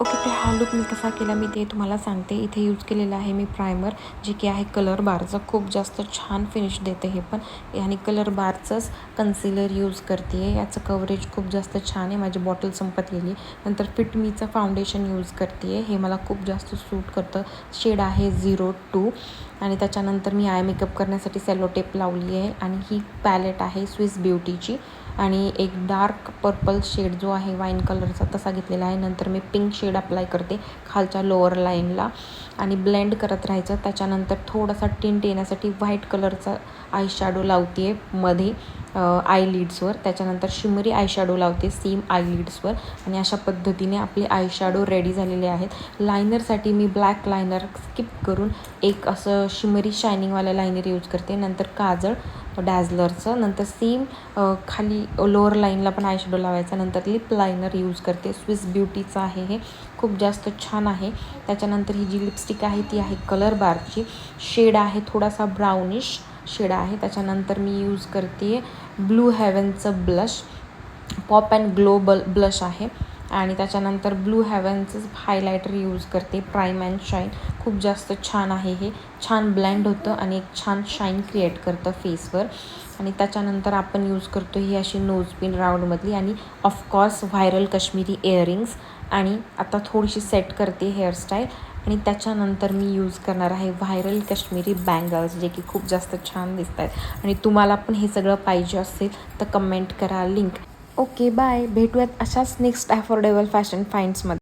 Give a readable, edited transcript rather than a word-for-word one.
Okay, तर हा look मी कसा केला मी ते तुम्हाला सांगते. इथे यूज केलेलं आहे मी प्रायमर, जे की आहे कलर बारचं. खूप जास्त छान फिनिश देते हे पण. आणि कलर बारचंच कन्सिलर यूज करते आहे. याचं कव्हरेज खूप जास्त छान आहे. माझी बॉटल संपत गेली. नंतर फिट मीचं फाउंडेशन यूज करते आहे. हे मला खूप जास्त सूट करतं. शेड आहे 02 आणि त्याच्यानंतर मी आय मेकअप करण्यासाठी सेलो टेप लावली आहे. आणि ही पॅलेट आहे स्विस ब्युटीची आणि एक डार्क पर्पल शेड जो आहे वाईन कलरचा तसा घेतलेला आहे. नंतर मी पिंक शेड अप्लाय करते खालच्या लोअर लाईनला आणि ब्लेंड करत राहायचं. त्याच्यानंतर थोडासा टिंट येण्यासाठी व्हाईट कलरचा आय शॅडो लावते आहे मध्ये आयलिड्सवर. त्याच्यानंतर शिमरी आय शॅडो लावते सेम आयलिड्सवर. आणि अशा पद्धतीने आपले आय शॅडो रेडी झालेले आहेत. लायनरसाठी मी ब्लॅक लायनर स्किप करून एक असं शिमरी शायनिंगवालं लायनर यूज करते. नंतर काजळ डॅझलरचं. नंतर सेम खाली लोअर लाईनला पण आय शॅडो लावायचा. नंतर लिप लायनर यूज करते. स्विस ब्युटीचं आहे हे, खूप जास्त छान आहे. त्याच्यानंतर ही जी लिपस्टिक आहे ती आहे कलर बारची. शेड आहे थोडासा ब्राउनिश शेड आहे. त्याच्यानंतर मी यूज करते ब्लू हेवनचं blush, pop and glow blush आहे. आणि त्याच्यानंतर ब्लू हेवनचं हायलायटर यूज करते, प्राईम अँड शाईन. खूप जास्त छान आहे हे, छान ब्लेंड होतं आणि एक छान शाईन क्रिएट करतं फेसवर. आणि त्याच्यानंतर आपण यूज करतो ही अशी नोजपिन राऊंडमधली आणि ऑफकोर्स व्हायरल काश्मीरी इयरिंग्स. आणि आता थोडीशी सेट करते हेअरस्टाईल. आणि त्याच्यानंतर मी यूज करणार आहे व्हायरल काश्मीरी बँगल्स, जे की खूप जास्त छान दिसत आहेत. आणि तुम्हाला पण हे सगळं पाहिजे असेल तर कमेंट करा लिंक. ओके बाय, भेटूयात अशाच नेक्स्ट अफोर्डेबल फॅशन फाइंड्समध्ये.